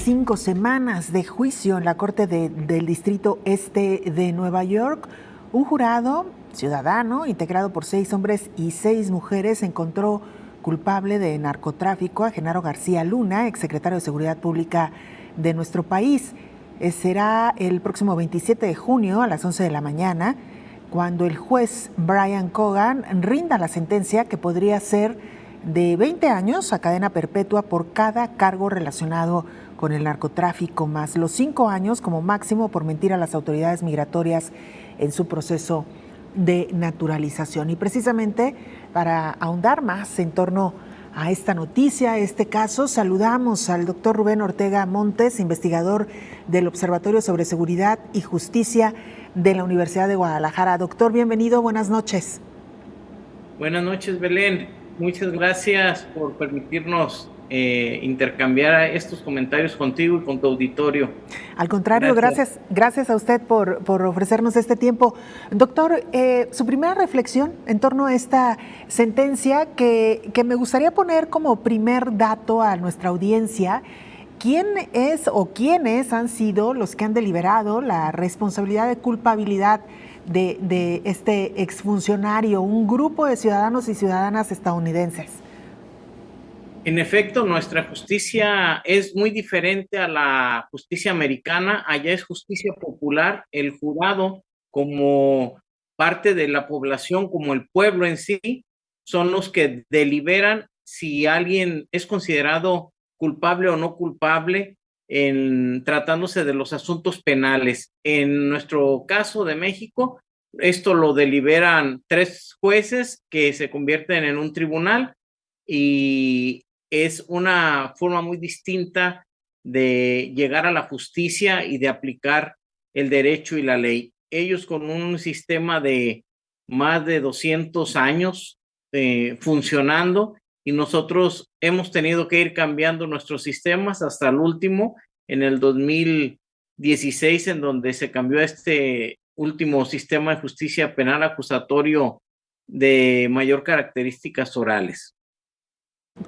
5 semanas de juicio en la Corte del Distrito Este de Nueva York, un jurado ciudadano integrado por 6 hombres y 6 mujeres encontró culpable de narcotráfico a Genaro García Luna, exsecretario de Seguridad Pública de nuestro país. Será el próximo 27 de junio a las 11 de la mañana cuando el juez Brian Cogan rinda la sentencia que podría ser de 20 años a cadena perpetua por cada cargo relacionado con el narcotráfico, más los 5 años como máximo por mentir a las autoridades migratorias en su proceso de naturalización. Y precisamente para ahondar más en torno a esta noticia, a este caso, saludamos al doctor Rubén Ortega Montes, investigador del Observatorio sobre Seguridad y Justicia de la Universidad de Guadalajara. Doctor, bienvenido, buenas noches. Buenas noches, Belén. Muchas gracias por permitirnos intercambiar estos comentarios contigo y con tu auditorio. Al contrario, gracias a usted por ofrecernos este tiempo. Doctor, su primera reflexión en torno a esta sentencia que me gustaría poner como primer dato a nuestra audiencia. ¿Quién es o quiénes han sido los que han deliberado la responsabilidad de culpabilidad de este exfuncionario, un grupo de ciudadanos y ciudadanas estadounidenses? En efecto, nuestra justicia es muy diferente a la justicia americana. Allá es justicia popular. El jurado, como parte de la población, como el pueblo en sí, son los que deliberan si alguien es considerado culpable o no culpable en tratándose de los asuntos penales. En nuestro caso de México, esto lo deliberan 3 jueces que se convierten en un tribunal y es una forma muy distinta de llegar a la justicia y de aplicar el derecho y la ley. Ellos con un sistema de más de 200 años funcionando, y nosotros hemos tenido que ir cambiando nuestros sistemas hasta el último, en el 2016, en donde se cambió este último sistema de justicia penal acusatorio de mayor características orales.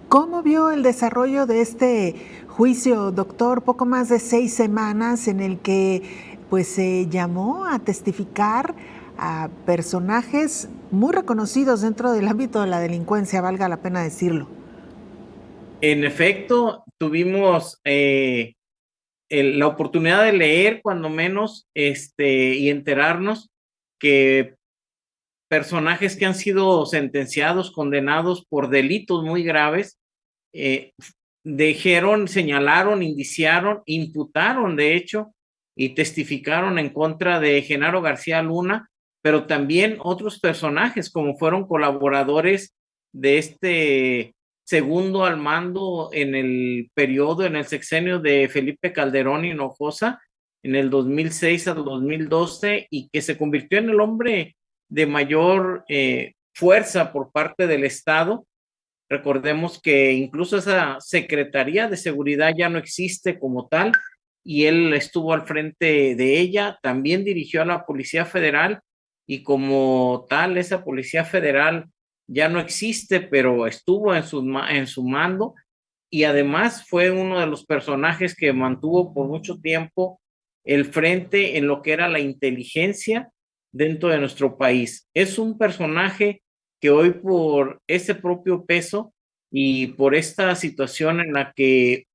¿Cómo vio el desarrollo de este juicio, doctor? Poco más de 6 semanas en el que pues se llamó a testificar a personajes muy reconocidos dentro del ámbito de la delincuencia, valga la pena decirlo. En efecto, tuvimos la oportunidad de leer, cuando menos, y enterarnos que personajes que han sido sentenciados, condenados por delitos muy graves, señalaron, indiciaron, imputaron, de hecho, y testificaron en contra de Genaro García Luna, pero también otros personajes, como fueron colaboradores de este segundo al mando en el sexenio de Felipe Calderón Hinojosa, en el 2006 al 2012, y que se convirtió en el hombre de mayor fuerza por parte del Estado. Recordemos que incluso esa Secretaría de Seguridad ya no existe como tal, y él estuvo al frente de ella. También dirigió a la Policía Federal, y como tal esa Policía Federal ya no existe, pero estuvo en su mando, y además fue uno de los personajes que mantuvo por mucho tiempo el frente en lo que era la inteligencia dentro de nuestro país. Es un personaje que hoy, por ese propio peso y por esta situación en la que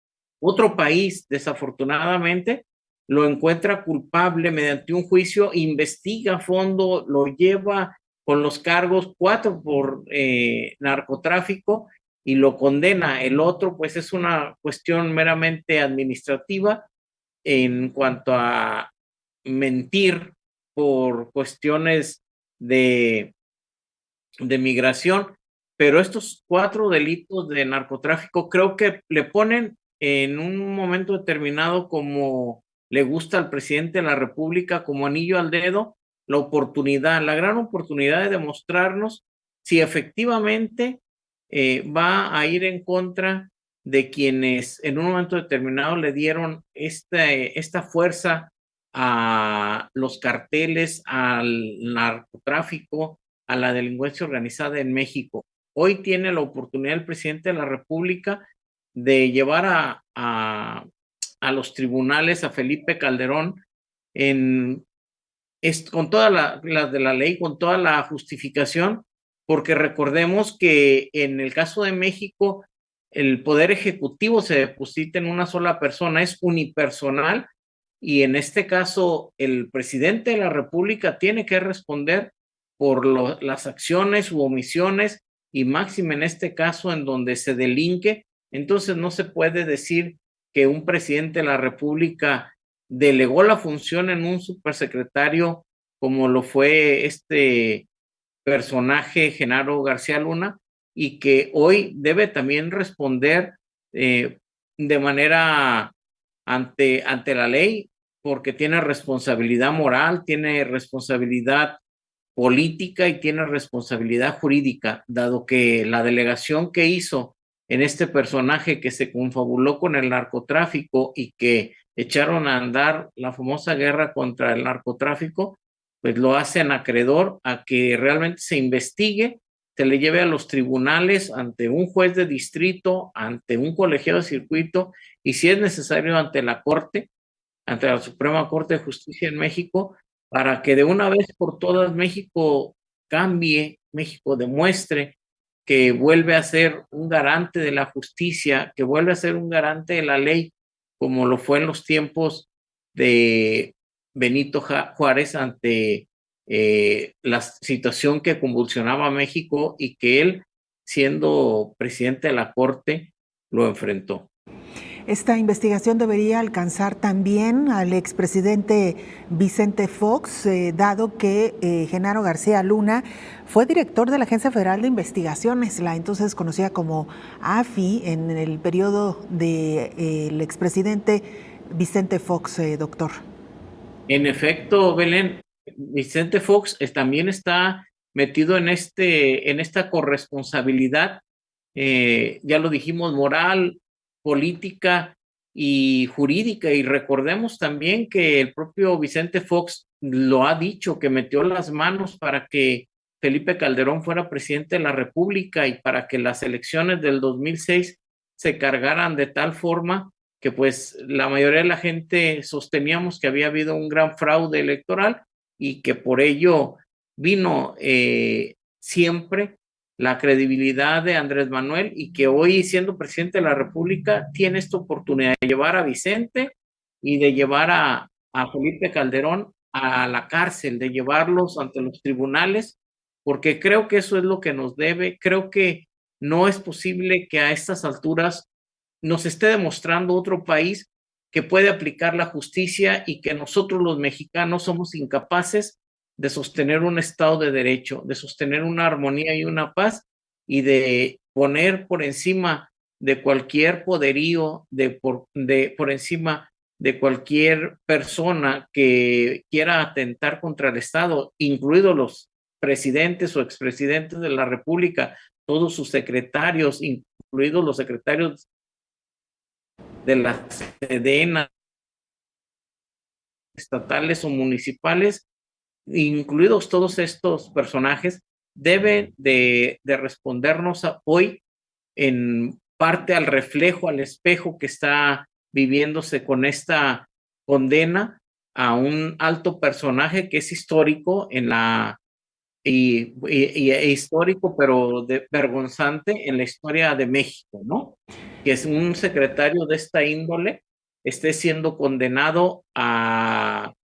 otro país desafortunadamente lo encuentra culpable mediante un juicio, investiga a fondo, lo lleva con los cargos, 4 por narcotráfico, y lo condena. El otro pues es una cuestión meramente administrativa en cuanto a mentir por cuestiones de migración, pero estos 4 delitos de narcotráfico creo que le ponen en un momento determinado, como le gusta al presidente de la República, como anillo al dedo, la gran oportunidad de demostrarnos si efectivamente va a ir en contra de quienes en un momento determinado le dieron esta fuerza a los carteles, al narcotráfico, a la delincuencia organizada en México. Hoy tiene la oportunidad el presidente de la República de llevar a a los tribunales a Felipe Calderón en, con toda la de la ley, con toda la justificación, porque recordemos que en el caso de México, el poder ejecutivo se deposita en una sola persona, es unipersonal, y en este caso el presidente de la República tiene que responder por las acciones u omisiones, y máxime en este caso en donde se delinque. Entonces no se puede decir que un presidente de la República delegó la función en un supersecretario como lo fue este personaje Genaro García Luna, y que hoy debe también responder de manera ante la ley, porque tiene responsabilidad moral, tiene responsabilidad política y tiene responsabilidad jurídica, dado que la delegación que hizo en este personaje que se confabuló con el narcotráfico y que echaron a andar la famosa guerra contra el narcotráfico, pues lo hacen acreedor a que realmente se investigue, se le lleve a los tribunales ante un juez de distrito, ante un colegiado de circuito, y si es necesario ante la Corte, ante la Suprema Corte de Justicia en México, para que de una vez por todas México cambie, México demuestre que vuelve a ser un garante de la justicia, que vuelve a ser un garante de la ley, como lo fue en los tiempos de Benito Juárez ante la situación que convulsionaba a México, y que él, siendo presidente de la Corte, lo enfrentó. Esta investigación debería alcanzar también al expresidente Vicente Fox, dado que Genaro García Luna fue director de la Agencia Federal de Investigaciones, la entonces conocida como AFI, en el periodo del expresidente Vicente Fox, doctor. En efecto, Belén, Vicente Fox también está metido en esta corresponsabilidad, ya lo dijimos, moral, política y jurídica. Y recordemos también que el propio Vicente Fox lo ha dicho, que metió las manos para que Felipe Calderón fuera presidente de la República y para que las elecciones del 2006 se cargaran de tal forma que pues la mayoría de la gente sosteníamos que había habido un gran fraude electoral, y que por ello vino siempre la credibilidad de Andrés Manuel, y que hoy, siendo presidente de la República, tiene esta oportunidad de llevar a Vicente y de llevar a Felipe Calderón a la cárcel, de llevarlos ante los tribunales, porque creo que eso es lo que nos debe. Creo que no es posible que a estas alturas nos esté demostrando otro país que puede aplicar la justicia, y que nosotros los mexicanos somos incapaces de sostener un Estado de Derecho, de sostener una armonía y una paz, y de poner por encima de cualquier poderío, por encima de cualquier persona que quiera atentar contra el Estado, incluidos los presidentes o expresidentes de la República, todos sus secretarios, incluidos los secretarios de la Sedena, estatales o municipales, incluidos todos estos personajes, deben de respondernos hoy en parte al reflejo, al espejo que está viviéndose con esta condena a un alto personaje que es histórico en la histórico, pero vergonzante en la historia de México, ¿no? Que es un secretario de esta índole esté siendo condenado a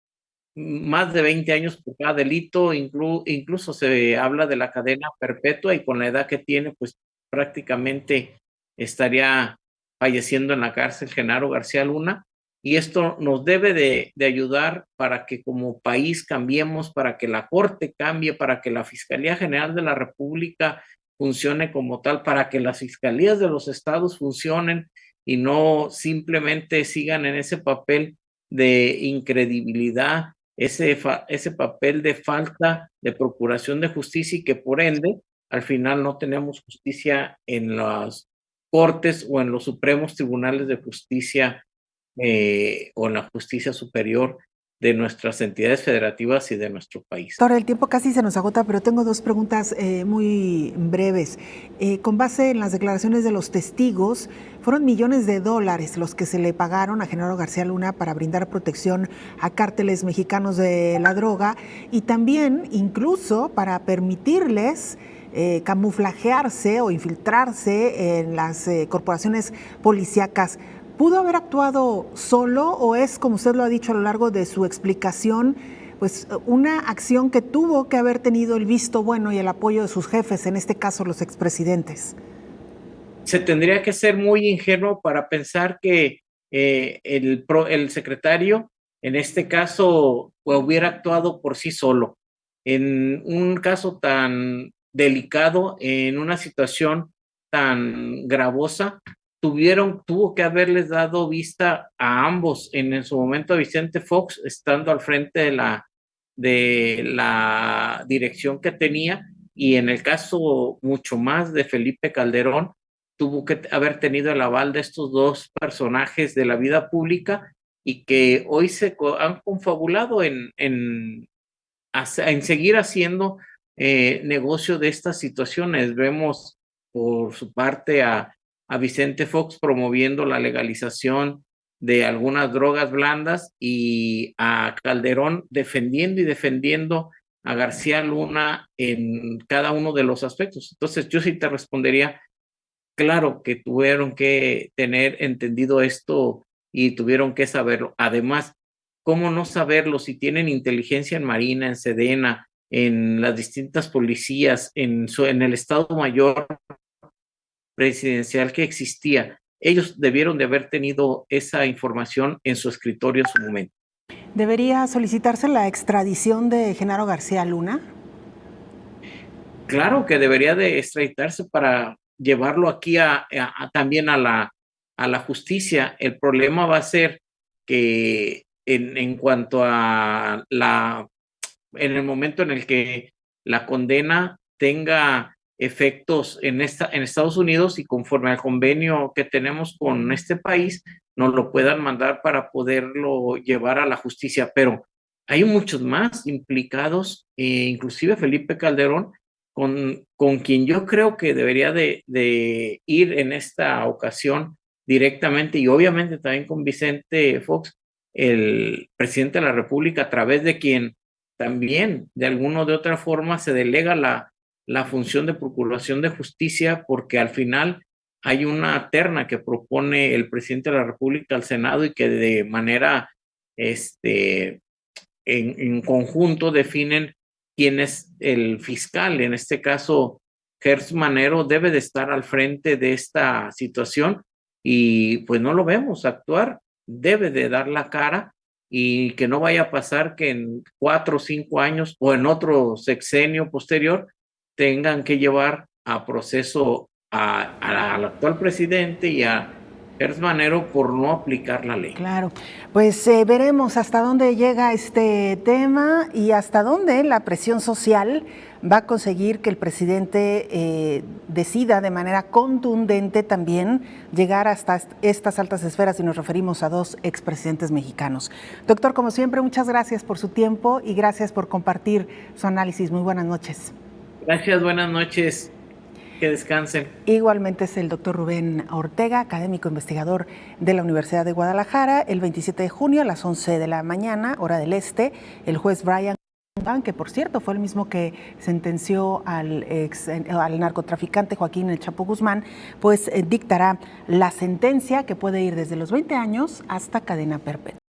más de 20 años por cada delito, incluso se habla de la cadena perpetua, y con la edad que tiene, pues prácticamente estaría falleciendo en la cárcel Genaro García Luna. Y esto nos debe de ayudar para que como país cambiemos, para que la Corte cambie, para que la Fiscalía General de la República funcione como tal, para que las fiscalías de los estados funcionen y no simplemente sigan en ese papel de incredibilidad, ese papel de falta de procuración de justicia, y que por ende al final no tenemos justicia en las cortes o en los supremos tribunales de justicia o en la justicia superior de nuestras entidades federativas y de nuestro país. Doctor, el tiempo casi se nos agota, pero tengo dos preguntas muy breves. Con base en las declaraciones de los testigos, fueron millones de dólares los que se le pagaron a Genaro García Luna para brindar protección a cárteles mexicanos de la droga y también incluso para permitirles camuflajearse o infiltrarse en las corporaciones policíacas. ¿Pudo haber actuado solo o es, como usted lo ha dicho a lo largo de su explicación, pues una acción que tuvo que haber tenido el visto bueno y el apoyo de sus jefes, en este caso los expresidentes? Se tendría que ser muy ingenuo para pensar que el secretario, en este caso, hubiera actuado por sí solo. En un caso tan delicado, en una situación tan gravosa, tuvo que haberles dado vista a ambos, en su momento a Vicente Fox, estando al frente de la dirección que tenía, y en el caso mucho más de Felipe Calderón, tuvo que haber tenido el aval de estos dos personajes de la vida pública y que hoy se han confabulado en seguir haciendo negocio de estas situaciones. Vemos por su parte a Vicente Fox promoviendo la legalización de algunas drogas blandas y a Calderón defendiendo a García Luna en cada uno de los aspectos. Entonces, yo sí te respondería, claro que tuvieron que tener entendido esto y tuvieron que saberlo. Además, ¿cómo no saberlo si tienen inteligencia en Marina, en Sedena, en las distintas policías, en el Estado Mayor presidencial que existía? Ellos debieron de haber tenido esa información en su escritorio en su momento. ¿Debería solicitarse la extradición de Genaro García Luna? Claro que debería de extraditarse para llevarlo aquí también a la justicia. El problema va a ser que en cuanto a en el momento en el que la condena tenga efectos en Estados Unidos y conforme al convenio que tenemos con este país, nos lo puedan mandar para poderlo llevar a la justicia. Pero hay muchos más implicados, inclusive Felipe Calderón, con quien yo creo que debería de ir en esta ocasión directamente, y obviamente también con Vicente Fox, el presidente de la República, a través de quien también de alguna o de otra forma se delega la función de procuración de justicia, porque al final hay una terna que propone el presidente de la República al Senado y que de manera en conjunto definen quién es el fiscal. En este caso, Gertz Manero debe de estar al frente de esta situación y pues no lo vemos actuar. Debe de dar la cara y que no vaya a pasar que en 4 o 5 años o en otro sexenio posterior tengan que llevar a proceso al actual presidente y a Gertz Manero por no aplicar la ley. Claro, pues veremos hasta dónde llega este tema y hasta dónde la presión social va a conseguir que el presidente decida de manera contundente también llegar hasta estas altas esferas, y nos referimos a dos expresidentes mexicanos. Doctor, como siempre, muchas gracias por su tiempo y gracias por compartir su análisis. Muy buenas noches. Gracias, buenas noches. Que descansen. Igualmente es el doctor Rubén Ortega, académico investigador de la Universidad de Guadalajara. El 27 de junio a las 11 de la mañana, hora del este, el juez Brian, que por cierto fue el mismo que sentenció al narcotraficante Joaquín El Chapo Guzmán, pues dictará la sentencia que puede ir desde los 20 años hasta cadena perpetua.